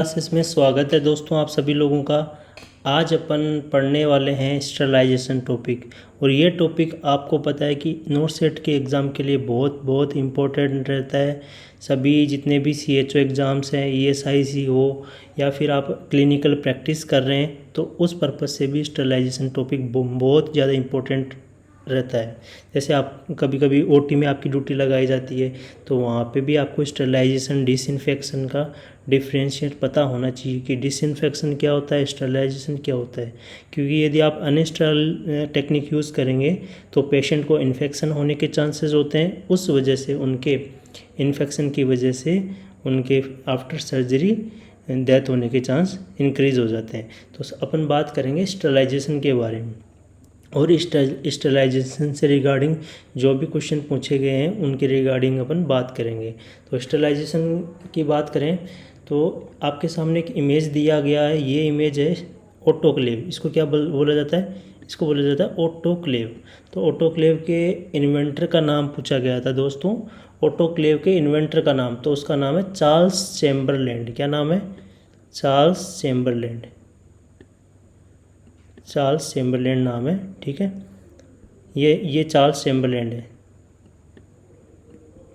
Classes में स्वागत है दोस्तों आप सभी लोगों का। आज अपन पढ़ने वाले हैं स्टरलाइजेशन टॉपिक। और ये टॉपिक आपको पता है कि नोट सेट के एग्ज़ाम के लिए बहुत बहुत इम्पोर्टेंट रहता है। सभी जितने भी CHO एग्ज़ाम्स हैं, ESIC हो या फिर आप क्लिनिकल प्रैक्टिस कर रहे हैं, तो उस पर्पज़ से भी स्टरलाइजेशन टॉपिक बहुत ज़्यादा इम्पोर्टेंट रहता है। जैसे आप कभी कभी OT में आपकी ड्यूटी लगाई जाती है, तो वहाँ पे भी आपको स्टरलाइजेशन डिसइंफेक्शन का डिफ्रेंशिएट पता होना चाहिए कि डिसइंफेक्शन क्या होता है, स्टरलाइजेशन क्या होता है। क्योंकि यदि आप अनस्टरल टेक्निक यूज़ करेंगे तो पेशेंट को इन्फेक्शन होने के चांसेस होते हैं। उस वजह से उनके इन्फेक्शन की वजह से उनके आफ्टर सर्जरी डेथ होने के चांस इंक्रीज़ हो जाते हैं। तो अपन बात करेंगे स्टरलाइजेशन के बारे में, और स्टरलाइजेशन से रिगार्डिंग जो भी क्वेश्चन पूछे गए हैं उनके रिगार्डिंग अपन बात करेंगे। तो स्टरलाइजेशन की बात करें तो आपके सामने एक इमेज दिया गया है। ये इमेज है ऑटोक्लेव। इसको क्या बोला जाता है? इसको बोला जाता है ऑटोक्लेव। तो ऑटोक्लेव के इन्वेंटर का नाम पूछा गया था दोस्तों। ऑटोक्लेव के इन्वेंटर का नाम, तो उसका नाम है चार्ल्स चैम्बरलैंड। क्या नाम है? चार्ल्स चैम्बरलैंड। चार्ल्स चैम्बरलैंड नाम है, ठीक है। ये चार्ल्स चैम्बरलैंड है,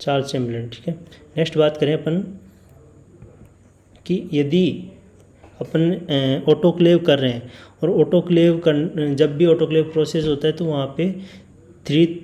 चार्ल्स चैम्बरलैंड, ठीक है। नेक्स्ट बात करें अपन कि यदि अपन ऑटोक्लेव कर रहे हैं, और ऑटोक्लेव कर जब भी ऑटोक्लेव प्रोसेस होता है तो वहाँ पे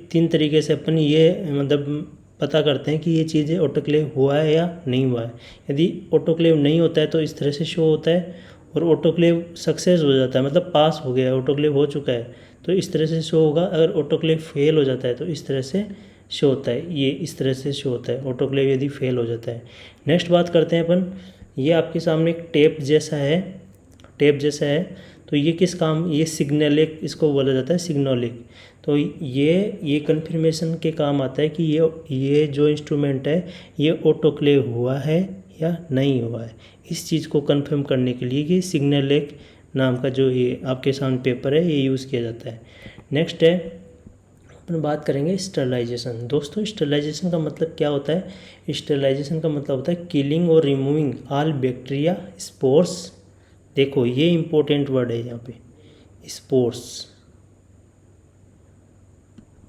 तीन तरीके से अपन ये मतलब पता करते हैं कि ये चीज़ें ऑटोक्लेव हुआ है या नहीं हुआ है। यदि ऑटोक्लेव नहीं होता है तो इस तरह से शो होता है, और ऑटोक्लेव सक्सेस हो जाता है मतलब पास हो गया, ऑटोक्लेव हो चुका है तो इस तरह से शो होगा। अगर ऑटोक्लेव फेल हो जाता है तो इस तरह से शो होता है। ये इस तरह से शो होता है ऑटोक्लेव यदि फेल हो जाता है। नेक्स्ट बात करते हैं अपन, ये आपके सामने एक टेप जैसा है, टेप जैसा है। तो ये किस काम, ये सिग्नलिक इसको बोला जाता है, सिग्नलिक। तो ये कन्फर्मेशन के काम आता है कि ये जो इंस्ट्रूमेंट है ये ऑटोक्लेव हुआ है या नहीं हुआ है। इस चीज़ को कंफर्म करने के लिए ये सिग्नलिक नाम का जो ये आपके सामने पेपर है ये यूज़ किया जाता है। नेक्स्ट है अपन बात करेंगे स्टरलाइजेशन। दोस्तों स्टरलाइजेशन का मतलब क्या होता है? स्टरलाइजेशन का मतलब होता है किलिंग और रिमूविंग ऑल बैक्टीरिया, स्पोर्स। देखो ये इंपॉर्टेंट वर्ड है यहाँ पे, स्पोर्स,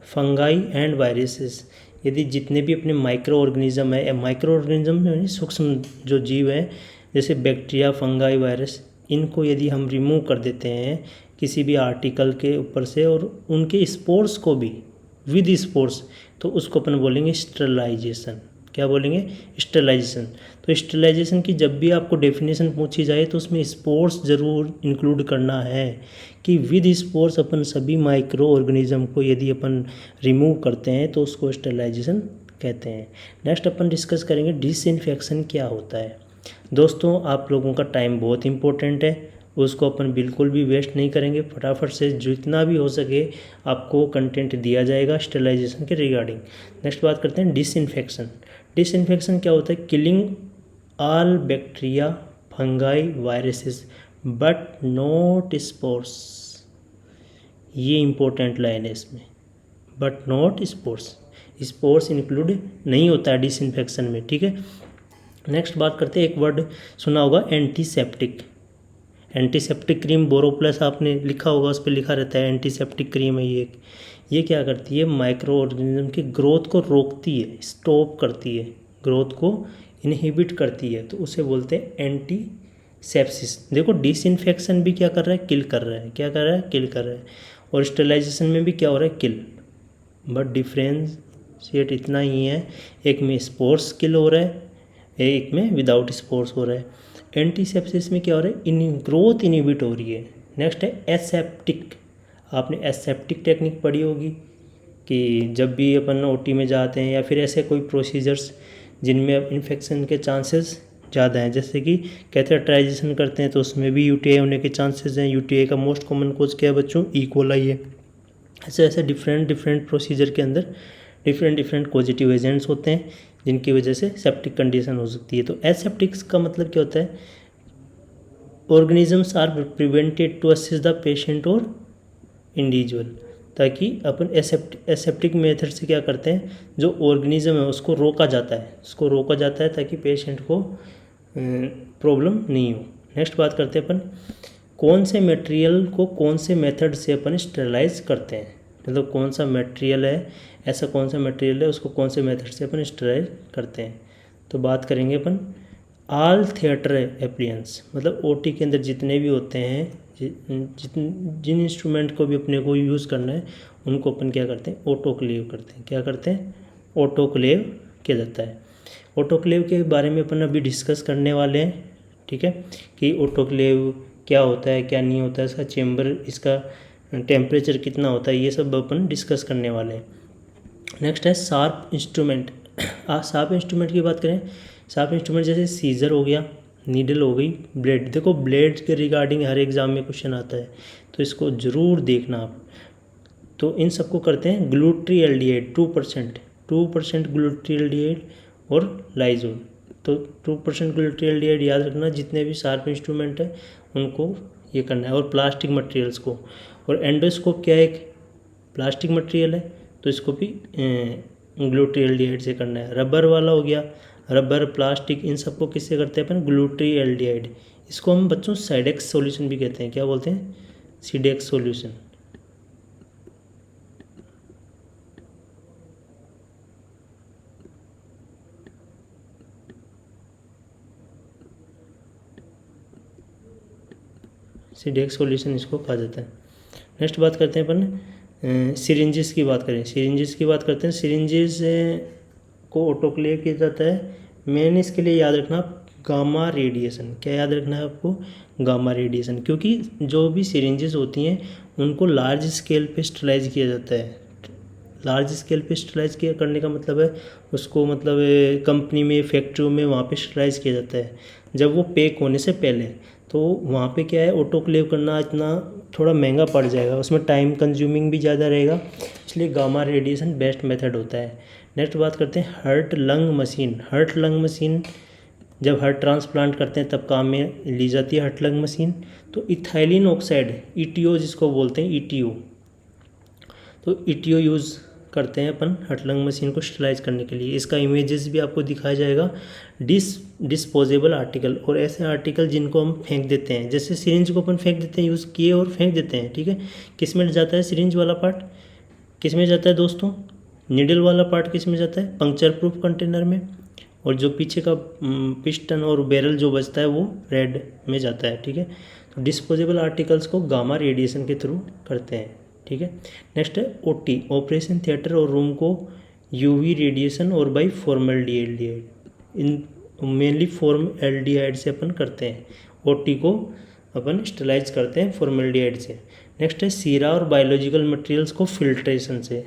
फंगाई एंड वायरसेस। यदि जितने भी अपने माइक्रो ऑर्गेनिज्म है, माइक्रो ऑर्गेनिज्म यानी सूक्ष्म जो जीव हैं जैसे बैक्टीरिया, फंगाई, वायरस, इनको यदि हम रिमूव कर देते हैं किसी भी आर्टिकल के ऊपर से और उनके स्पोर्स को भी विद स्पोर्स, तो उसको अपन बोलेंगे स्टरलाइजेशन। क्या बोलेंगे? स्टरलाइजेशन। तो स्टरलाइजेशन की जब भी आपको डेफिनेशन पूछी जाए तो उसमें स्पोर्स ज़रूर इंक्लूड करना है कि विद स्पोर्स अपन सभी माइक्रो ऑर्गेनिज्म को यदि अपन रिमूव करते हैं तो उसको स्टरलाइजेशन कहते हैं। नेक्स्ट अपन डिस्कस करेंगे डिसइंफेक्शन क्या होता है। दोस्तों आप लोगों का टाइम बहुत इंपॉर्टेंट है, उसको अपन बिल्कुल भी वेस्ट नहीं करेंगे। फटाफट से जितना भी हो सके आपको कंटेंट दिया जाएगा स्टरलाइजेशन के रिगार्डिंग। नेक्स्ट बात करते हैं डिसइंफेक्शन। डिसइंफेक्शन क्या होता है? Killing all bacteria, fungi, viruses but not spores. ये इंपॉर्टेंट लाइन है इसमें, but not spores. Spores include नहीं होता है डिसइंफेक्शन में, ठीक है। नेक्स्ट बात करते हैं, एक वर्ड सुना होगा एंटीसेप्टिक। एंटीसेप्टिक क्रीम बोरोप्लस आपने लिखा होगा, उस पर लिखा रहता है एंटीसेप्टिक क्रीम है ये क्या करती है? माइक्रो ऑर्गेनिज्म की ग्रोथ को रोकती है, स्टॉप करती है, ग्रोथ को इनहिबिट करती है, तो उसे बोलते हैं एंटीसेप्सिस। देखो डिसइंफेक्शन भी क्या कर रहा है? किल कर रहा है। क्या कर रहा है? किल कर रहा है। और स्टरलाइजेशन में भी क्या हो रहा है? किल। बट डिफरेंशिएट इतना ही है, एक में स्पोर्स किल हो रहा है, एक में विदाउट स्पोर्स हो रहा है। एंटीसेप्सिस में क्या हो रहा है? ग्रोथ इनहिबिट हो रही है। नेक्स्ट है एसेप्टिक। आपने एसेप्टिक टेक्निक पढ़ी होगी कि जब भी अपन OT में जाते हैं या फिर ऐसे कोई प्रोसीजर्स जिनमें इन्फेक्शन के चांसेस ज़्यादा हैं, जैसे कि कैथेटराइजेशन करते हैं तो उसमें भी UTI होने के चांसेस हैं। UTI का मोस्ट कॉमन कोज क्या है बच्चों? E. coli है। ऐसे ऐसे डिफरेंट प्रोसीजर के अंदर डिफरेंट पॉजिटिव एजेंट्स होते हैं जिनकी वजह से सेप्टिक कंडीशन हो सकती है। तो एसेप्टिक्स का मतलब क्या होता है? Organisms are prevented to assist the patient और इंडिविजुअल, ताकि अपन एसेप्टिक मेथड से क्या करते हैं, जो ऑर्गेनिज्म है उसको रोका जाता है, ताकि पेशेंट को प्रॉब्लम नहीं हो। नेक्स्ट बात करते हैं अपन कौन से मटेरियल को कौन से मेथड से अपन स्टरलाइज करते हैं, मतलब कौन सा मटेरियल है, ऐसा कौन सा मटेरियल है उसको कौन से मेथड से अपन स्टरलाइज करते हैं। तो बात करेंगे अपन ऑल थिएटर एप्लियंस, मतलब ओटी के अंदर जितने भी होते हैं, जिन इंस्ट्रूमेंट को भी अपने को यूज़ करना है उनको अपन क्या करते हैं, ऑटोक्लेव करते हैं। क्या करते हैं, ऑटोक्लेव किया जाता है। ऑटोक्लेव के बारे में अपन अभी डिस्कस करने वाले हैं, ठीक है, कि ऑटोक्लेव क्या होता है क्या नहीं होता है, इसका चेम्बर, इसका टेम्परेचर कितना होता है, ये सब अपन डिस्कस करने वाले हैं। नेक्स्ट है शार्प इंस्ट्रूमेंट। शार्प इंस्ट्रूमेंट की बात करें, शार्प इंस्ट्रूमेंट जैसे सीजर हो गया, नीडल हो गई, ब्लेड। देखो ब्लेड के रिगार्डिंग हर एग्जाम में क्वेश्चन आता है, तो इसको ज़रूर देखना आप। तो इन सबको करते हैं ग्लूट्री एल्डिहाइड 2% ग्लूट्री एल्डिहाइड और लाइजोल। तो 2% ग्लूट्री एल्डिहाइड याद रखना, जितने भी शार्प इंस्ट्रूमेंट है उनको ये करना है। और प्लास्टिक मटेरियल्स को, और एंडोस्कोप क्या है, एक प्लास्टिक मटेरियल है, तो इसको भी ग्लूट्री एल्डिहाइड से करना है। रबर वाला हो गया, रबर, प्लास्टिक, इन सबको किससे करते हैं अपन, ग्लूट्री एल्डिहाइड। इसको हम बच्चों साइडेक्स सॉल्यूशन भी कहते हैं। क्या बोलते हैं, सीडेक्स सॉल्यूशन। सीडेक्स सॉल्यूशन इसको कहा जाता है। नेक्स्ट बात करते हैं अपन सिरिंजेस की बात करें, सिरिंजेस की बात करते हैं। सिरिंजेस को ऑटोक्लेव किया जाता है। मेन इसके लिए याद रखना गामा रेडिएशन। क्या याद रखना है आपको, गामा रेडिएशन, क्योंकि जो भी सिरिंजेस होती हैं उनको लार्ज स्केल पे स्टरलाइज किया जाता है। लार्ज स्केल पे स्टरलाइज किया करने का मतलब है उसको, मतलब कंपनी में, फैक्ट्रियों में, वहाँ पे स्टरलाइज किया जाता है जब वो पैक होने से पहले। तो वहाँ पे क्या है, ऑटोक्लेव करना इतना थोड़ा महंगा पड़ जाएगा, उसमें टाइम कंज्यूमिंग भी ज़्यादा रहेगा, इसलिए गामा रेडिएशन बेस्ट मेथड होता है। नेक्स्ट बात करते हैं heart lung machine. Heart lung machine जब हार्ट ट्रांसप्लांट करते हैं तब काम में ली जाती है हार्ट लंग मशीन। तो इथाइलिन ऑक्साइड, ईटीओ जिसको बोलते हैं, ईटीओ, तो ईटीओ यूज़ करते हैं अपन हार्ट लंग मशीन को स्टरलाइज करने के लिए। इसका इमेजेस भी आपको दिखाया जाएगा। डिस्पोजेबल आर्टिकल, और ऐसे आर्टिकल जिनको हम फेंक देते हैं, जैसे सिरिंज को अपन फेंक देते हैं, यूज़ किए और फेंक देते हैं, ठीक है। किस में जाता है सिरिंज वाला पार्ट, किस में जाता है दोस्तों, निडल वाला पार्ट किस में जाता है, पंक्चर प्रूफ कंटेनर में, और जो पीछे का पिस्टन और बैरल जो बचता है वो रेड में जाता है, ठीक है। तो डिस्पोजेबल आर्टिकल्स को गामा रेडिएशन के थ्रू करते हैं, ठीक है। नेक्स्ट है ओटी, ऑपरेशन थिएटर और रूम को यूवी रेडिएशन और by formaldehyde, in mainly formaldehyde से अपन करते हैं। ओटी को अपन स्टरलाइज करते हैं फॉर्मल्डिहाइड से। नेक्स्ट है सीरा और बायोलॉजिकल मटेरियल्स को फिल्ट्रेशन से।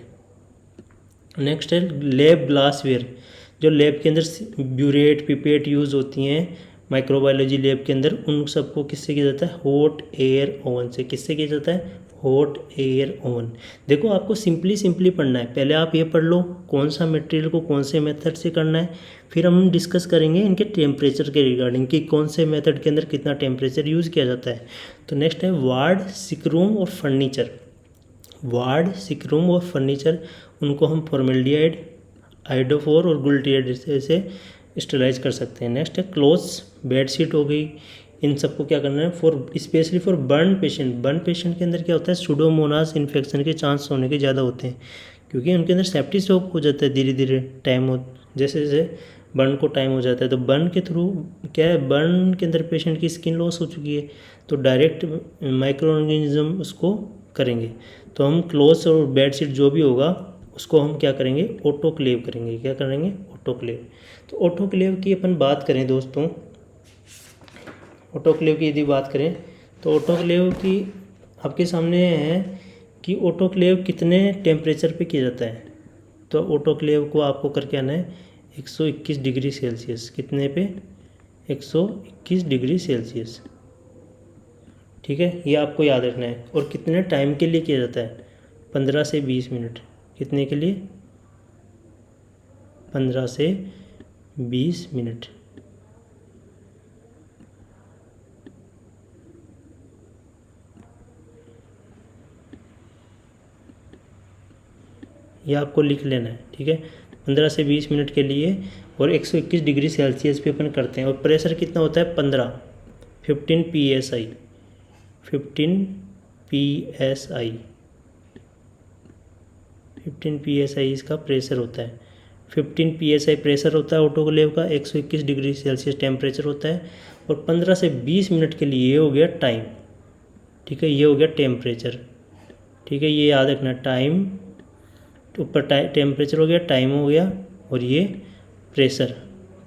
नेक्स्ट है लैब ग्लासवेयर, जो लैब के अंदर ब्यूरेट, पिपेट यूज़ होती हैं माइक्रोबायोलॉजी लैब के अंदर, उन सबको किससे किया जाता है, हॉट एयर ओवन से। किससे किया जाता है, हॉट एयर ओवन। देखो आपको सिंपली पढ़ना है, पहले आप ये पढ़ लो कौन सा मटेरियल को कौन से मेथड से करना है, फिर हम डिस्कस करेंगे इनके टेम्परेचर के रिगार्डिंग कि कौन से मेथड के अंदर कितना टेम्परेचर यूज़ किया जाता है। तो नेक्स्ट है वार्ड, सिकरूम और फर्नीचर। वार्ड, सिकरूम और फर्नीचर, उनको हम फॉर्मल्डिहाइड, आइडोफोर और गुल्टिहाइड से स्टरलाइज कर सकते हैं। नेक्स्ट है क्लोथ्स, बेडशीट हो गई, इन सबको क्या करना है, for specially for burn patient. Burn patient के अंदर क्या होता है, सुडोमोनास इन्फेक्शन के चांस होने के ज़्यादा होते हैं, क्योंकि उनके अंदर सेप्टिक शॉक हो जाता है धीरे धीरे टाइम हो, जैसे जैसे बर्न को टाइम हो जाता है। तो बर्न के थ्रू क्या है, बर्न के अंदर पेशेंट की स्किन लॉस हो चुकी है, तो डायरेक्ट माइक्रो ऑर्गेनिज्म उसको करेंगे। तो हम क्लोथ्स और बेडशीट जो भी होगा उसको हम क्या करेंगे, ऑटोक्लेव करेंगे। क्या करेंगे, ऑटोक्लेव। तो ऑटोक्लेव की अपन बात करें दोस्तों, ऑटोक्लेव की यदि बात करें तो ऑटोक्लेव की आपके सामने है कि ऑटोक्लेव कितने टेम्परेचर पे किया जाता है। तो ऑटोक्लेव को आपको करके आना है 121 डिग्री सेल्सियस। कितने पे, 121 डिग्री सेल्सियस, ठीक है, ये आपको याद रखना है। और कितने टाइम के लिए किया जाता है, 15 से 20 मिनट। कितने के लिए, 15 से 20 मिनट। ये आपको लिख लेना है, ठीक है। 15 से 20 मिनट के लिए, और 121 डिग्री सेल्सियस पे अपन करते हैं। और प्रेशर कितना होता है 15 PSI 15 PSI 15 PSI इसका प्रेशर होता है। 15 PSI प्रेशर होता है ऑटोक्लेव का, 121 डिग्री सेल्सियस टेम्परेचर होता है, और 15 से 20 मिनट के लिए ये हो गया टाइम। ठीक है, ये हो गया टेम्परेचर। ठीक है, ये याद रखना, टाइम ऊपर टेम्परेचर हो गया, टाइम हो गया, और ये प्रेशर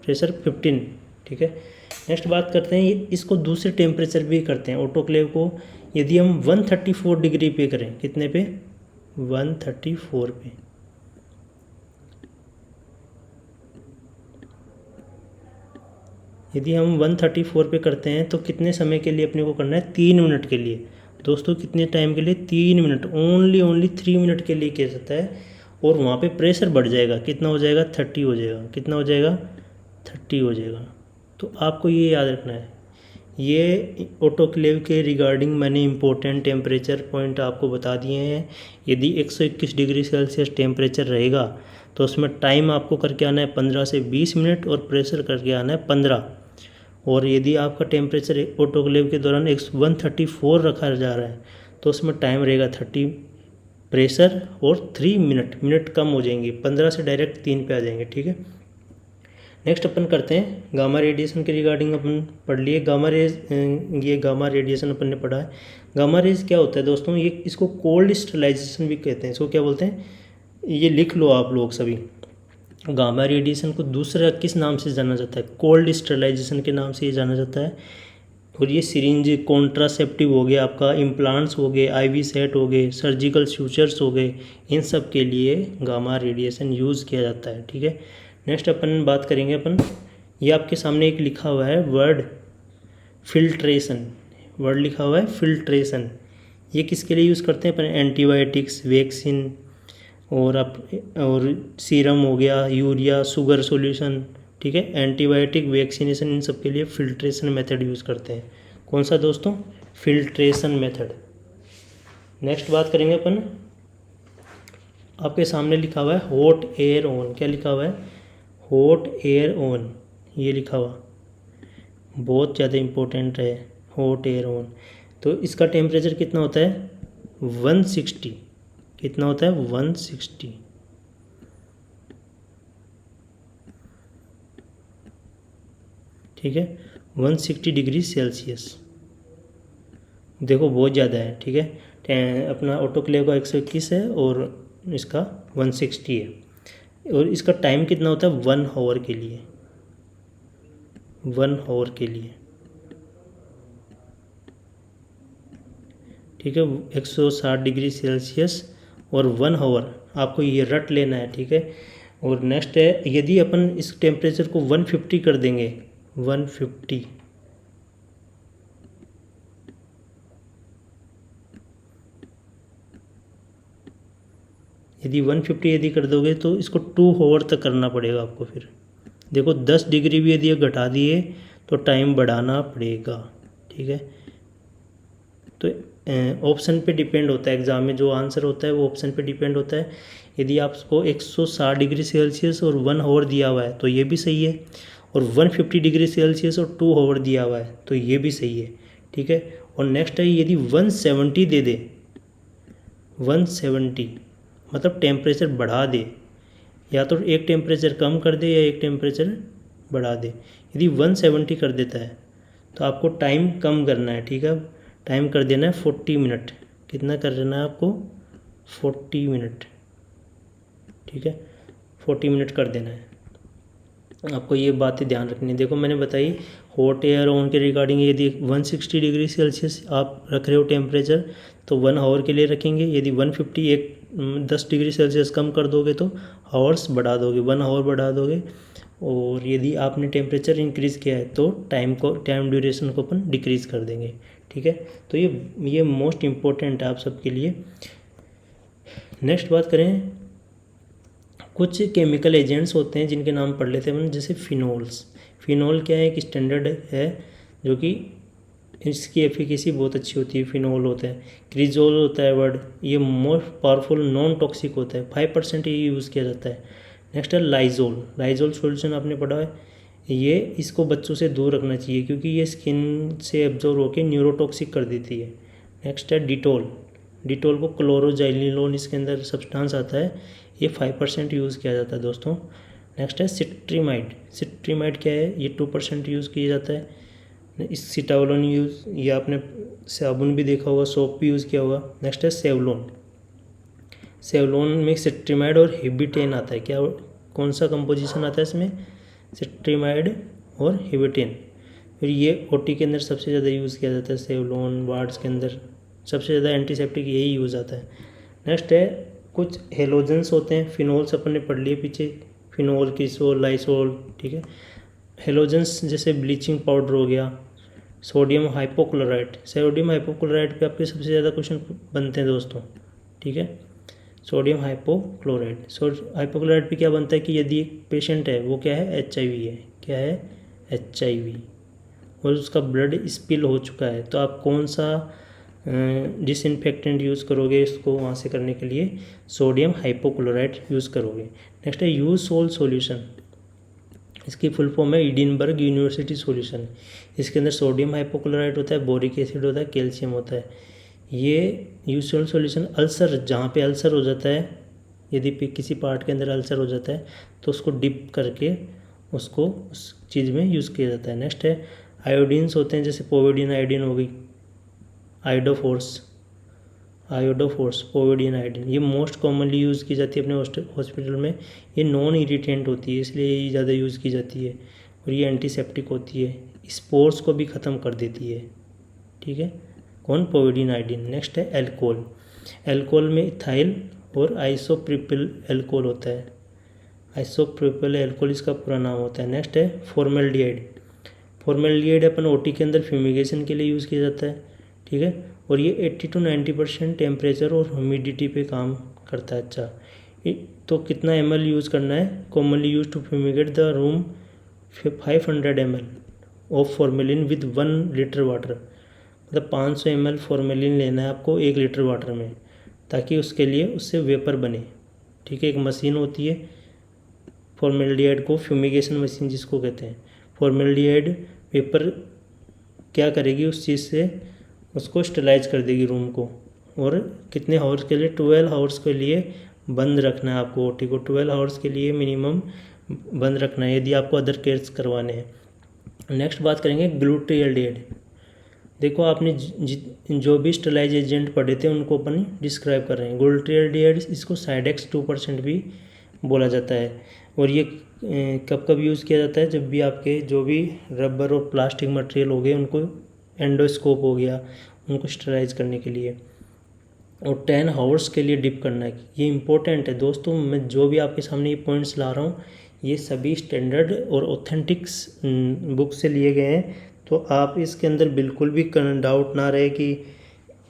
15। ठीक है, नेक्स्ट बात करते हैं, इसको दूसरे टेम्परेचर भी करते हैं ऑटोक्लेव को। यदि हम 134 डिग्री पे करें, कितने पे 134 पे, यदि हम 134 पे करते हैं तो कितने समय के लिए अपने को करना है 3 मिनट के लिए। दोस्तों कितने टाइम के लिए 3 मिनट, ओनली 3 मिनट के लिए किया जाता है। और वहाँ पे प्रेशर बढ़ जाएगा, कितना हो जाएगा 30 हो जाएगा, कितना हो जाएगा 30 हो जाएगा। तो आपको ये याद रखना है, ये ऑटोक्लेव के रिगार्डिंग मैंने इंपॉर्टेंट टेम्परेचर पॉइंट आपको बता दिए हैं। यदि 121 डिग्री सेल्सियस टेम्परेचर रहेगा तो उसमें टाइम आपको करके आना है 15 से 20 मिनट, और प्रेशर करके आना है 15। और यदि आपका टेम्परेचर ऑटोक्लेव के दौरान 134 रखा जा रहा है तो उसमें टाइम रहेगा 30 प्रेशर, और 3 मिनट कम हो जाएंगे, 15 से डायरेक्ट 3 पे आ जाएंगे। ठीक है, नेक्स्ट अपन करते हैं गामा रेडिएशन के रिगार्डिंग। अपन पढ़ लिए गामा रेज, ये गामा रेडिएशन अपन ने पढ़ा है। गामा रेज क्या होता है दोस्तों, ये इसको कोल्ड स्टरलाइजेशन भी कहते हैं। इसको क्या बोलते हैं, ये लिख लो आप लोग सभी। गामा रेडिएशन को दूसरा किस नाम से जाना जाता है, कोल्ड स्टरलाइजेशन के नाम से ये जाना जाता है। और ये सिरिंज, कॉन्ट्रासेप्टिव हो गया आपका, इम्प्लांट्स हो गए, IV सेट हो गए, सर्जिकल सूचर्स हो गए, इन सब के लिए गामा रेडिएशन यूज़ किया जाता है। ठीक है, नेक्स्ट अपन बात करेंगे ये आपके सामने एक लिखा हुआ है वर्ड फिल्ट्रेशन, वर्ड लिखा हुआ है फिल्ट्रेशन। ये किसके लिए यूज़ करते हैं अपन, एंटीबायोटिक्स, वैक्सीन, और सीरम हो गया, यूरिया, शुगर सॉल्यूशन। ठीक है, एंटीबायोटिक, वैक्सीनेशन, इन सब के लिए फिल्ट्रेशन मेथड यूज़ करते हैं। कौन सा दोस्तों, फिल्ट्रेशन मेथड। नेक्स्ट बात करेंगे अपन, आपके सामने लिखा हुआ है हॉट एयर ऑन। क्या लिखा हुआ है, हॉट एयर ऑन, ये लिखा हुआ बहुत ज़्यादा इम्पोर्टेंट है, हॉट एयर ऑन। तो इसका टेम्परेचर कितना होता है 160, कितना होता है 160। ठीक है, 160 डिग्री सेल्सियस, देखो बहुत ज़्यादा है। ठीक है, अपना ऑटोक्लेव का 121 है और इसका 160 है। और इसका टाइम कितना होता है 1 आवर के लिए, 1 आवर के लिए। ठीक है, 160 डिग्री सेल्सियस और 1 आवर, आपको ये रट लेना है। ठीक है, और नेक्स्ट है, यदि अपन इस टेम्परेचर को 150 कर देंगे, 150, यदि 150 यदि कर दोगे तो इसको 2 आवर तक करना पड़ेगा आपको। फिर देखो 10 डिग्री भी यदि घटा दिए तो टाइम बढ़ाना पड़ेगा। ठीक है, तो ऑप्शन पे डिपेंड होता है, एग्ज़ाम में जो आंसर होता है वो ऑप्शन पे डिपेंड होता है। यदि आपको 160 डिग्री सेल्सियस और 1 आवर दिया हुआ है तो ये भी सही है, और 150 डिग्री सेल्सियस और 2 आवर दिया हुआ है तो ये भी सही है। ठीक है, और नेक्स्ट है, यदि 170 दे दे, 170 मतलब टेम्परेचर बढ़ा दे, या तो एक टेम्परेचर कम कर दे या एक टेम्परेचर बढ़ा दे। यदि 170 कर देता है तो आपको टाइम कम करना है। ठीक है, टाइम कर देना है 40 मिनट। कितना कर देना है आपको 40 मिनट। ठीक है, 40 मिनट कर देना है। आपको ये बातें ध्यान रखनी है। देखो मैंने बताई हॉट एयर ऑन के रिगार्डिंग, यदि 160 डिग्री सेल्सियस आप रख रहे हो टेम्परेचर तो 1 आवर के लिए रखेंगे। यदि 150 10 डिग्री सेल्सियस कम कर दोगे तो आवर्स बढ़ा दोगे, 1 आवर बढ़ा दोगे। और यदि आपने टेम्परेचर इंक्रीज़ किया है तो टाइम ड्यूरेशन को अपन डिक्रीज़ कर देंगे। ठीक है, तो ये मोस्ट इम्पोर्टेंट है आप सबके लिए। नेक्स्ट बात करें, कुछ केमिकल एजेंट्स होते हैं जिनके नाम पढ़ लेते हैं अपन, जैसे फिनोल्स। फिनोल क्या है, एक स्टैंडर्ड है जो कि इसकी एफिकेसी बहुत अच्छी होती है। फिनोल होता है, क्रिजोल होता है वर्ड, ये मोस्ट पावरफुल नॉन टॉक्सिक होता है, 5% ये यूज़ किया जाता है। नेक्स्ट है लाइजोल। लाइजोल सॉल्यूशन आपने पढ़ा है, ये इसको बच्चों से दूर रखना चाहिए क्योंकि ये स्किन से एब्जॉर्ब होकर न्यूरोटॉक्सिक कर देती है। नेक्स्ट है डिटोल। डिटोल को क्लोरोजाइलिनोल इसके अंदर सब्सटेंस आता है, ये 5% यूज़ किया जाता है दोस्तों। नेक्स्ट है सिट्रीमाइड। सिट्रीमाइड क्या है, ये 2% यूज़ किया जाता है। इस सिटावलोन यूज़, ये आपने साबुन भी देखा होगा, सोप भी यूज़ किया होगा। नेक्स्ट है सेवलोन। सेवलोन में सिट्रीमाइड और हिबिटेन आता है। क्या, कौन सा कंपोजिशन आता है इसमें, सिट्रीमाइड और हिबिटेन। फिर ये ओटी के अंदर सबसे ज़्यादा यूज़ किया जाता है, सेवलोन वार्ड्स के अंदर सबसे ज़्यादा एंटीसेप्टिक यही यूज़ आता है। नेक्स्ट है कुछ हेलोजेंस होते हैं, फिनोल्स अपन ने पढ़ लिए पीछे, फिनोल, किसोल, लाइसोल, ठीक है। हेलोजेंस जैसे ब्लीचिंग पाउडर हो गया, सोडियम हाइपोक्लोराइड। सोडियम हाइपोक्लोराइड पे आपके सबसे ज़्यादा क्वेश्चन बनते हैं दोस्तों, ठीक है। सोडियम हाइपोक्लोराइड, हाइपोक्लोराइड पे क्या बनता है कि यदि एक पेशेंट है वो क्या है, HIV है, क्या है, HIV, और उसका ब्लड स्पिल हो चुका है, तो आप कौन सा डिसइंफेक्टेंट यूज़ करोगे इसको वहाँ से करने के लिए, सोडियम हाइपोक्लोराइड यूज़ करोगे। नेक्स्ट है यूसोल सॉल्यूशन, इसकी फुल फॉर्म है एडिनबर्ग यूनिवर्सिटी सॉल्यूशन। इसके अंदर सोडियम हाइपोक्लोराइड होता है, बोरिक एसिड होता है, कैल्शियम होता है। ये यूसोल सॉल्यूशन अल्सर, जहाँ पे अल्सर हो जाता है, यदि किसी पार्ट के अंदर अल्सर हो जाता है तो उसको डिप करके उसको उस चीज़ में यूज़ किया जाता है। नेक्स्ट है आयोडीन्स होते हैं, जैसे पोविडीन आयोडीन हो गई, आयोडोफोर्स, पोविडीन आयोडीन, ये मोस्ट कॉमनली यूज़ की जाती है अपने हॉस्पिटल में। ये नॉन इरिटेंट होती है इसलिए ये ज़्यादा यूज़ की जाती है, और ये एंटीसेप्टिक होती है, स्पोर्स को भी ख़त्म कर देती है, ठीक है। कौन, पोविडीन आयोडीन। नेक्स्ट है एल्कोहल। एल्कोहल में इथाइल और आइसोप्रोपिल एल्कोहल होता है, आइसोप्रोपिल एल्कोहल इसका पूरा नाम होता है। नेक्स्ट है फॉर्मेल्डिहाइड। फॉर्मेल्डिहाइड अपन ओटी के अंदर फ्यूमिगेशन के लिए यूज़ किया जाता है, ठीक है, और ये 80 to 90% टेम्परेचर और ह्यूमिडिटी पे काम करता है। अच्छा, तो कितना ml यूज़ करना है, commonly use to fumigate the room 500 ml of formalin with 1 litre water, मतलब 500 ml फॉर्मेलिन लेना है आपको 1 लीटर वाटर में, ताकि उसके लिए उससे वेपर बने, ठीक है। एक मशीन होती है फॉर्मेल्डिहाइड को, फ्यूमिगेशन मशीन जिसको कहते हैं। फॉर्मेल्डिहाइड वेपर क्या करेगी, उस चीज़ से उसको स्टेलाइज कर देगी रूम को, और कितने हावर्स के लिए, 12 हावर्स के लिए बंद रखना है आपको ओटी को, 12 हावर्स के लिए मिनिमम बंद रखना है यदि आपको अदर केयर्स करवाने हैं। नेक्स्ट बात करेंगे ग्लूटाल्डिहाइड। देखो आपने जो भी स्टेलाइज एजेंट पढ़े थे उनको अपन डिस्क्राइब कर रहे हैं। ग्लूटाल्डिहाइड इसको साइडेक्स 2% भी बोला जाता है, और ये कब कब यूज़ किया जाता है, जब भी आपके जो भी रबर और प्लास्टिक मटेरियल हो गए उनको, एंडोस्कोप हो गया, उनको स्टेलाइज करने के लिए, और 10 हावर्स के लिए डिप करना है। ये इंपॉर्टेंट है दोस्तों, मैं जो भी आपके सामने ये पॉइंट्स ला रहा हूँ ये सभी स्टैंडर्ड और ऑथेंटिक्स बुक से लिए गए हैं, तो आप इसके अंदर बिल्कुल भी डाउट ना रहे कि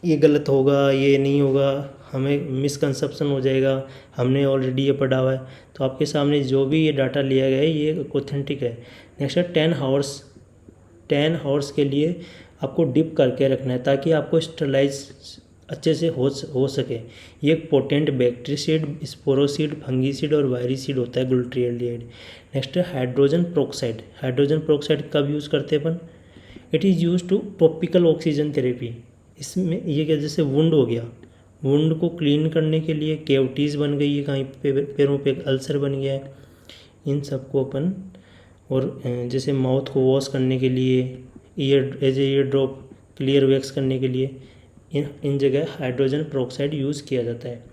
ये गलत होगा, ये नहीं होगा, हमें मिसकंसेप्शन हो जाएगा, हमने ऑलरेडी ये पढ़ा हुआ है। तो आपके सामने जो भी ये डाटा लिया गया है ये ऑथेंटिक है। नेक्स्ट है 10 हावर्स के लिए आपको डिप करके रखना है, ताकि आपको स्टेलाइज अच्छे से हो सके। ये एक पोटेंट बैक्टीरियासिड, स्पोरोसिड, फंगीसिड और वायरिसिड होता है ग्लूटाल्डिहाइड। नेक्स्ट है हाइड्रोजन पेरोक्साइड। हाइड्रोजन पेरोक्साइड कब यूज़ करते हैं अपन, it is use to topical oxygen therapy. इसमें ये क्या, जैसे वुंड हो गया, वुंड को क्लीन करने के लिए, कैविटीज़ बन गई है कहीं पे, पैरों पे अल्सर बन गया है, इन सबको अपन, और जैसे माउथ को वॉश करने के लिए, ईयर ड्रॉप क्लियर वैक्स करने के लिए इन जगह हाइड्रोजन पेरोक्साइड यूज़ किया जाता है।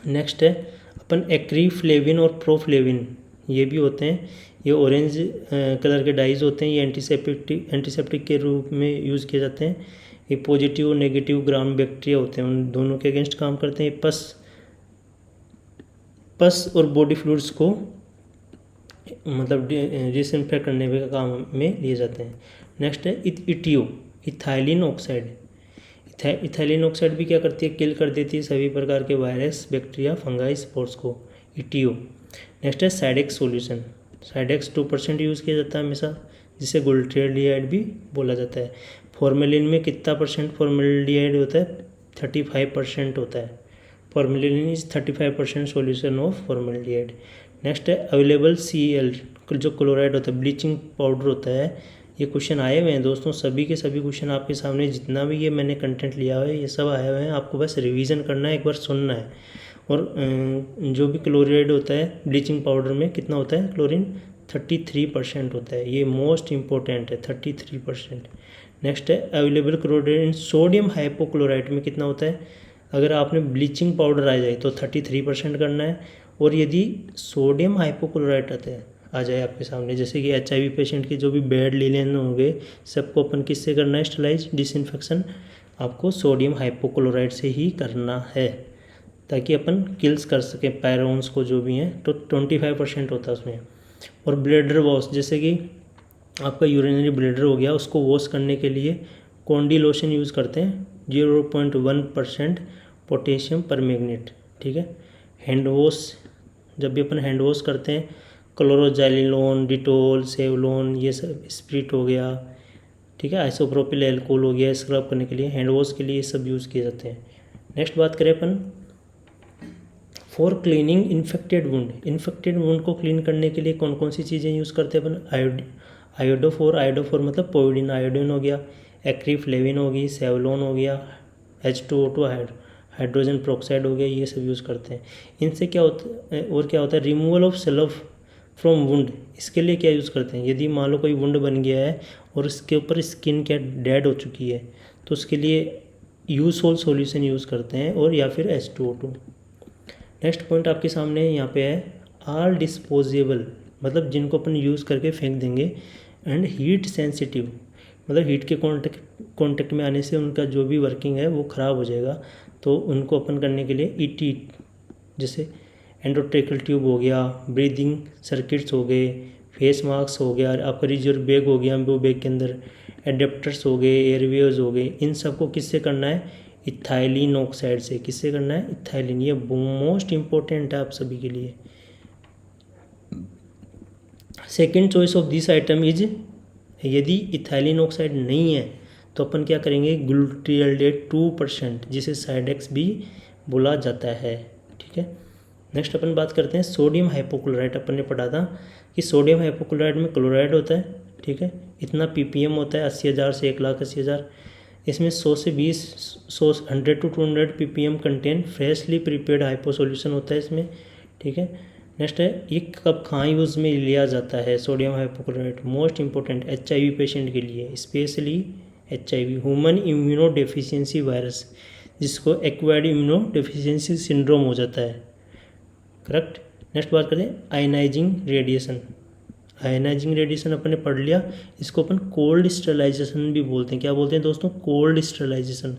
नेक्स्ट है अपन एक्रीफ्लेविन और प्रोफ्लेविन, ये भी होते हैं, ये ऑरेंज कलर के डाइज होते हैं, ये एंटीसेप्टिक के रूप में यूज़ किए जाते हैं। ये पॉजिटिव और नेगेटिव ग्राम बैक्टीरिया होते हैं, उन दोनों के अगेंस्ट काम करते हैं। पस और बॉडी फ्लूइड्स को मतलब डिसइंफेक्ट करने के काम में लिए जाते हैं। नेक्स्ट है इथाइलिन ऑक्साइड। इथाइलिन ऑक्साइड भी क्या करती है, किल कर देती है सभी प्रकार के वायरस, बैक्टीरिया, फंगाई, स्पोर्स को, इटियो। नेक्स्ट है साइडेक्स सॉल्यूशन। साइडेक्स 2% यूज़ किया जाता है हमेशा, जिसे ग्लूटाल्डिहाइड भी बोला जाता है। फॉर्मेलिन में कितना परसेंट फॉर्मेल्डिहाइड होता है, 35% होता है। Formalin is 35% solution of formaldehyde. Next है अवेलेबल CL जो क्लोराइड होता है, ब्लीचिंग पाउडर होता है। ये क्वेश्चन आए हुए हैं दोस्तों, सभी के सभी क्वेश्चन आपके सामने, जितना भी ये मैंने कंटेंट लिया है ये सब आए हुए हैं, आपको बस रिवीजन करना है, एक बार सुनना है। और जो भी क्लोराइड होता है ब्लीचिंग पाउडर में कितना होता है, क्लोरीन 33% होता है, ये मोस्ट इंपॉर्टेंट है 33%। नेक्स्ट है available chloride in sodium hypochlorite में कितना होता है, अगर आपने ब्लीचिंग पाउडर आ जाए तो 33% करना है, और यदि सोडियम हाइपोक्लोराइट आ जाए आपके सामने, जैसे कि HIV पेशेंट के जो भी बेड लिलियन होंगे, सबको अपन किससे करना है स्टरलाइज डिसइंफेक्शन, आपको सोडियम हाइपोक्लोराइट से ही करना है, ताकि अपन किल्स कर सकें पैरोन्स को जो भी हैं, तो 25% होता है उसमें। और ब्लेडर वॉश, जैसे कि आपका यूरिनरी ब्लेडर हो गया, उसको वॉश करने के लिए कॉन्डी लोशन यूज़ करते हैं, 0.1% पोटेशियम परमैंगनेट, ठीक है। हैंड वॉश, जब भी अपन हैंड वॉश करते हैं, क्लोरोजाइलिनोन, डिटोल, सेवलोन, ये सब स्प्रिट हो गया, ठीक है, आइसोप्रोपिल एल्कोहल हो गया, स्क्रब करने के लिए, हैंड वॉश के लिए ये सब यूज़ किए जाते हैं। नेक्स्ट बात करें अपन फॉर क्लीनिंग इन्फेक्टेड वुंड को क्लीन करने के लिए कौन कौन सी चीज़ें यूज़ करते हैं अपन, आयोडोफोर मतलब पोविडिन आयोडीन हो गया, एक्रीफ्लेविन हो गई, सेवलोन हो गया, H2O2 हाइड्रोजन प्रोक्साइड हो गया, ये सब यूज़ करते हैं। इनसे क्या होता है, और क्या होता है, removal of sulph from wound, इसके लिए क्या यूज़ करते हैं, यदि मान लो कोई वुंड बन गया है और इसके ऊपर स्किन क्या डेड हो चुकी है, तो उसके लिए यूजफुल सॉल्यूशन यूज़ करते हैं, और या फिर H2O2। नेक्स्ट पॉइंट आपके सामने यहाँ पे है ऑल डिस्पोजेबल, मतलब जिनको अपन यूज़ करके फेंक देंगे, एंड हीट सेंसिटिव, मतलब हीट के कॉन्टेक्ट में आने से उनका जो भी वर्किंग है वो ख़राब हो जाएगा, तो उनको अपन करने के लिए ET, जैसे एंडोट्रेकल ट्यूब हो गया, ब्रीदिंग सर्किट्स हो गए, फेस मास्क हो गया, आपका रिजर्व बैग हो गया, वो बैग के अंदर एडेप्टर्स हो गए, एयरवेयर्स हो गए, इन सबको किससे करना है, इथाइलिन ऑक्साइड से। किससे करना है, इथाइलिन, ये मोस्ट इम्पोर्टेंट है आप सभी के लिए। Second choice of this item is, यदि इथाइलिन ऑक्साइड नहीं है तो अपन क्या करेंगे, ग्लूटाल्डेट 2%, जिसे साइडेक्स भी बोला जाता है, ठीक है। नेक्स्ट अपन बात करते हैं सोडियम हाइपोक्लोराइट। अपन ने पढ़ा था कि सोडियम हाइपोक्लोराइट में क्लोराइड होता है, ठीक है, इतना ppm होता है 80,000 से 1,80,000। इसमें 100 से 100 to 200 ppm contain freshly prepared hypo solution होता है इसमें, ठीक है। नेक्स्ट है, ये कब कहाँ यूज़ में लिया जाता है sodium hypochlorite, most important HIV patient के लिए, specially HIV human immuno deficiency virus, जिसको एक्वायर्ड इम्यूनो डेफिशिएंसी सिंड्रोम हो जाता है, करेक्ट। नेक्स्ट बात करें आयनाइजिंग रेडिएशन। आयनाइजिंग रेडिएशन अपन ने पढ़ लिया, इसको अपन कोल्ड स्टरलाइजेशन भी बोलते हैं। क्या बोलते हैं दोस्तों, कोल्ड स्टरलाइजेशन।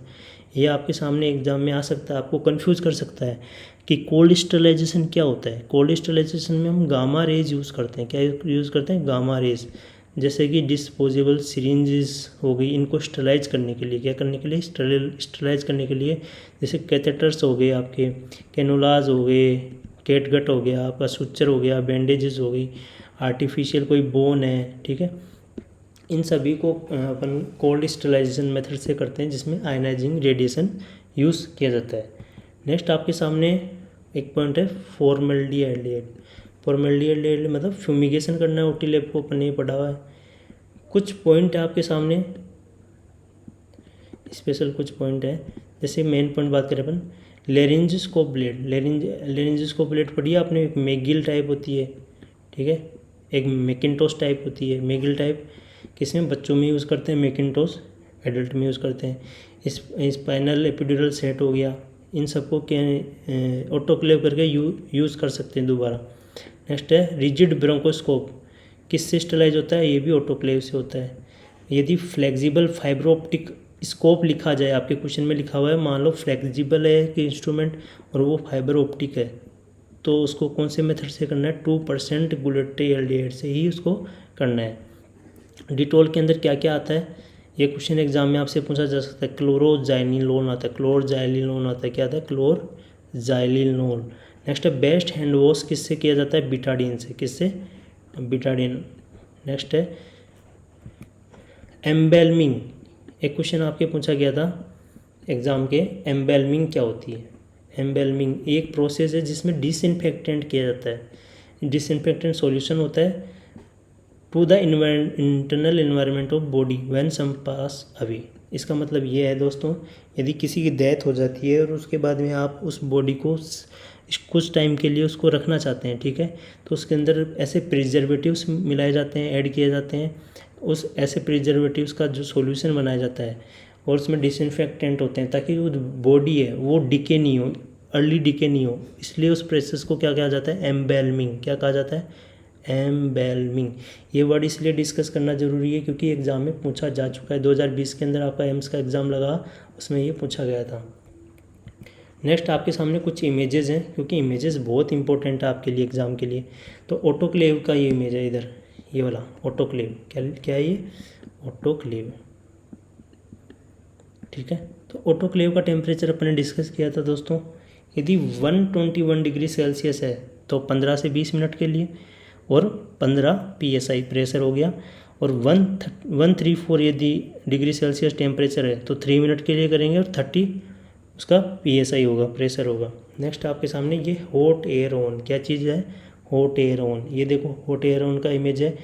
ये आपके सामने एग्जाम में आ सकता है, आपको कंफ्यूज कर सकता है कि कोल्ड स्टरलाइजेशन क्या होता है। कोल्ड स्टरलाइजेशन में हम गामा रेज यूज़ करते हैं। क्या यूज़ करते हैं, गामा रेज, जैसे कि डिस्पोजेबल सिरिंजेस हो गई, इनको स्टरलाइज करने के लिए, क्या करने के लिए, स्टरलाइज करने के लिए, जैसे कैथेटर्स हो गए, आपके कैनुलाज हो गए, कैटगट हो गया, आपका सुचर हो गया, बैंडेजेस हो गई, आर्टिफिशियल कोई बोन है, ठीक है, इन सभी को अपन कोल्ड स्टरलाइजेशन मेथड से करते हैं, जिसमें आयनाइजिंग रेडिएशन यूज़ किया जाता है। नेक्स्ट आपके सामने एक पॉइंट है फॉर्मल्डिहाइड। फॉर्मल्डिहाइड मतलब फ्यूमिगेशन करना है, OT लैब को अपन ने पढ़ा हुआ है। कुछ पॉइंट है आपके सामने, स्पेशल कुछ पॉइंट है, जैसे मेन पॉइंट बात करें अपन, लेरिंजिस्कोप ब्लेड। लेरिंजिस्कोप ब्लेड पढ़ी है आपने, एक मैगिल टाइप होती है, ठीक है, एक मैकिन्टोश टाइप होती है। मैगिल टाइप किसमें, बच्चों में यूज़ करते हैं, मैकिन्टोश एडल्ट में यूज़ करते हैं। स्पाइनल एपिड्यूरल सेट हो गया, इन सबको क्या ऑटोक्लेव करके यूज़ कर सकते हैं दोबारा। नेक्स्ट है रिजिड ब्रोंकोस्कोप, किससे स्टरलाइज होता है, ये भी ऑटोक्लेव से होता है। यदि फ्लेक्सिबल फाइबर ऑप्टिक स्कोप लिखा जाए, आपके क्वेश्चन में लिखा हुआ है, मान लो फ्लेक्सिबल है कि इंस्ट्रूमेंट और वो फाइबर ऑप्टिक है, तो उसको कौन से मेथड से करना है, 2% ग्लूटाल्डेहाइड से ही उसको करना है। डिटोल के अंदर क्या क्या आता है, ये क्वेश्चन एग्जाम में आपसे पूछा जा सकता है। क्लोरोजाइलिनोल आता है, क्लोरजाइलिनोल आता है, क्या आता है, क्लोरजाइलिनोल। नेक्स्ट है बेस्ट हैंड वॉश किससे किया जाता है, बिटाडीन से। किससे, बिटाडीन। नेक्स्ट है एम्बेलमिंग, एक क्वेश्चन आपके पूछा गया था एग्जाम के, एम्बेलमिंग क्या होती है। एम्बेलमिंग एक प्रोसेस है जिसमें डिसइंफेक्टेंट किया जाता है। डिसइंफेक्टेंट सॉल्यूशन होता है to the internal environment of body when some pass away. इसका मतलब ये है दोस्तों, यदि किसी की डेथ हो जाती है और उसके बाद में आप उस बॉडी को कुछ टाइम के लिए उसको रखना चाहते हैं, ठीक है, तो उसके अंदर ऐसे प्रिजर्वेटिव्स मिलाए जाते हैं, ऐड किए जाते हैं। उस ऐसे प्रिजर्वेटिव्स का जो सॉल्यूशन बनाया जाता है और उसमें डिसइंफेक्टेंट होते हैं ताकि वो बॉडी है वो डिके नहीं हो, अर्ली डिके नहीं हो। इसलिए उस प्रोसेस को क्या कहा जाता है? एम्बेलमिंग। क्या कहा जाता है? एम्बेलमिंग। ये वर्ड इसलिए डिस्कस करना ज़रूरी है क्योंकि एग्ज़ाम में पूछा जा चुका है। 2020 के अंदर आपका एम्स का एग्ज़ाम लगा, उसमें ये पूछा गया था। नेक्स्ट आपके सामने कुछ इमेजेस हैं, क्योंकि इमेजेस बहुत इंपॉर्टेंट है आपके लिए एग्ज़ाम के लिए। तो ऑटोक्लेव का ये इमेज है इधर, ये वाला ऑटोक्लेव। क्या है ये? ऑटोक्लेव, ठीक है। तो ऑटोक्लेव का टेम्परेचर अपने डिस्कस किया था दोस्तों। यदि 121 डिग्री सेल्सियस है तो 15 से 20 मिनट के लिए, और 15 PSI प्रेशर हो गया। और 134 यदि डिग्री सेल्सियस टेम्परेचर है तो 3 मिनट के लिए करेंगे, और 30 उसका PSI होगा, प्रेशर होगा। नेक्स्ट आपके सामने ये हॉट एयर ऑन, क्या चीज़ है? Hot air on. ये देखो हॉट एयर ऑन का इमेज है।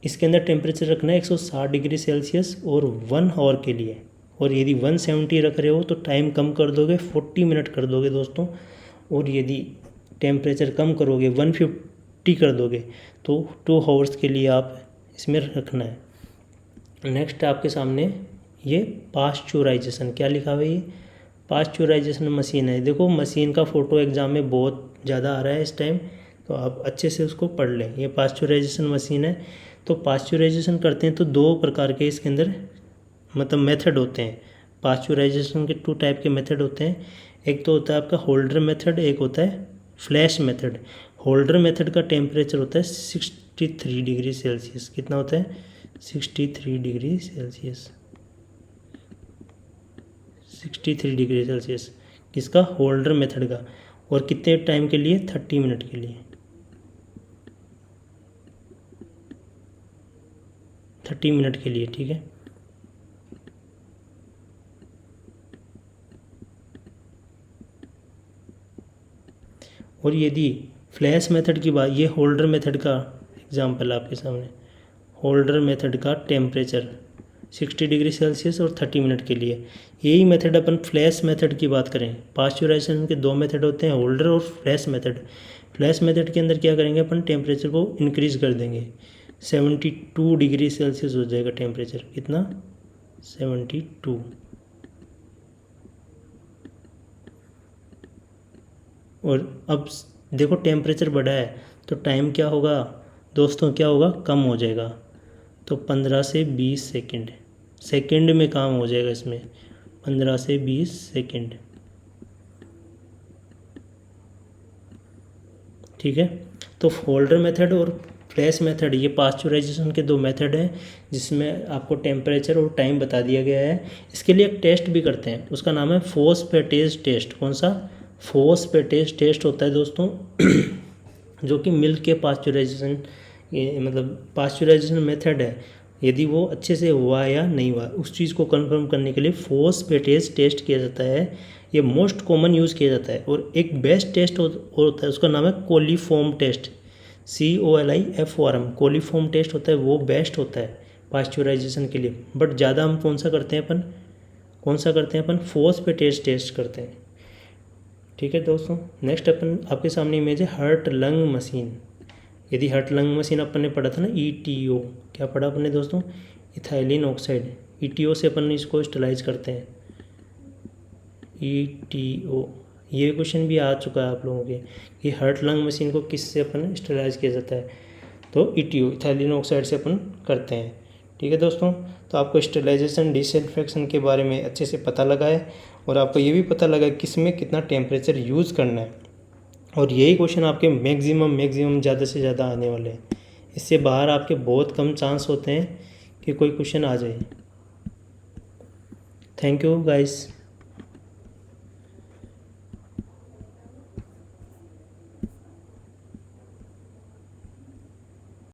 इसके अंदर टेम्परेचर रखना है 160 डिग्री सेल्सियस और 1 आवर के लिए। और यदि 170 रख रहे हो तो टाइम कम कर दोगे, 40 मिनट कर दोगे दोस्तों। और यदि टेम्परेचर कम करोगे, 150 कर दोगे, तो 2 आवर्स के लिए आप इसमें रखना है। नेक्स्ट आपके सामने ये पास्चुराइजेशन, क्या लिखा हुआ है? ये पास्चुराइजेशन मशीन है। देखो मशीन का फ़ोटो एग्ज़ाम में बहुत ज़्यादा आ रहा है इस टाइम, तो आप अच्छे से उसको पढ़ लें। ये पास्चुराइजेशन मशीन है। तो पास्चुराइजेशन करते हैं तो 2 प्रकार के इसके अंदर मतलब मेथड होते हैं। पास्चुराइजेशन के 2 टाइप के मेथड होते हैं। एक तो होता है आपका होल्डर मेथड, एक होता है फ्लैश मेथड। होल्डर मेथड का टेम्परेचर होता है 63 डिग्री सेल्सियस। कितना होता है? 63 डिग्री सेल्सियस। 63 डिग्री सेल्सियस किसका? होल्डर मेथड का। और कितने टाइम के लिए? 30 मिनट के लिए। 30 मिनट के लिए, ठीक है। और यदि फ्लैश मेथड की बात, ये होल्डर मेथड का एग्जांपल आपके सामने। होल्डर मेथड का टेम्परेचर 60 डिग्री सेल्सियस और 30 मिनट के लिए। यही मेथड अपन फ्लैश मेथड की बात करें। पास्चुराइजेशन के 2 मेथड होते हैं, होल्डर और फ्लैश मेथड। फ्लैश मेथड के अंदर क्या करेंगे अपन? टेम्परेचर को इंक्रीज़ कर देंगे, 72 डिग्री सेल्सियस हो जाएगा टेम्परेचर। कितना? 72। और अब देखो टेम्परेचर बढ़ा है तो टाइम क्या होगा दोस्तों? क्या होगा? कम हो जाएगा। तो 15 से 20 सेकंड, सेकंड में काम हो जाएगा इसमें, 15 से 20 सेकंड, ठीक है। तो होल्डर मेथड और फ्लैश मेथड, ये पास्चुराइजेशन के 2 मेथड हैं जिसमें आपको टेम्परेचर और टाइम बता दिया गया है। इसके लिए एक टेस्ट भी करते हैं, उसका नाम है फोस्फेटेज टेस्ट। कौन सा? फोस्फेटेज टेस्ट होता है दोस्तों जो कि मिल्क के पास्चुराइजेशन, ये मतलब पास्चुराइजेशन मेथड है, यदि वो अच्छे से हुआ या नहीं हुआ उस चीज़ को कंफर्म करने के लिए फोस्फेटेज टेस्ट किया जाता है। ये मोस्ट कॉमन यूज़ किया जाता है। और एक बेस्ट टेस्ट होता है, उसका नाम है coliform test, COLIFORM। Coliform test होता है, वो बेस्ट होता है पास्चुराइजेशन के लिए। बट ज़्यादा हम कौन सा करते हैं अपन? फोस्फेटेज टेस्ट करते हैं, ठीक है दोस्तों। नेक्स्ट अपन आपके सामने इमेज है हार्ट लंग मशीन। यदि हार्ट लंग मशीन अपन ने पढ़ा था ना, ETO, क्या पढ़ा अपन ने दोस्तों? Ethylene oxide. ETO से अपन इसको स्टरलाइज करते हैं, ETO। ये क्वेश्चन भी आ चुका है आप लोगों के कि हार्ट लंग मशीन को किससे अपन स्टरलाइज किया जाता है? तो ETO, इथाइलिन ऑक्साइड से अपन करते हैं, ठीक है दोस्तों। तो आपको स्टरलाइजेशन डिसइंफेक्शन के बारे में अच्छे से पता लगा है, और आपको ये भी पता लगा किस में कितना टेम्परेचर यूज़ करना है। और यही क्वेश्चन आपके मैक्सिमम ज़्यादा से ज़्यादा आने वाले हैं। इससे बाहर आपके बहुत कम चांस होते हैं कि कोई क्वेश्चन आ जाए। Thank you guys.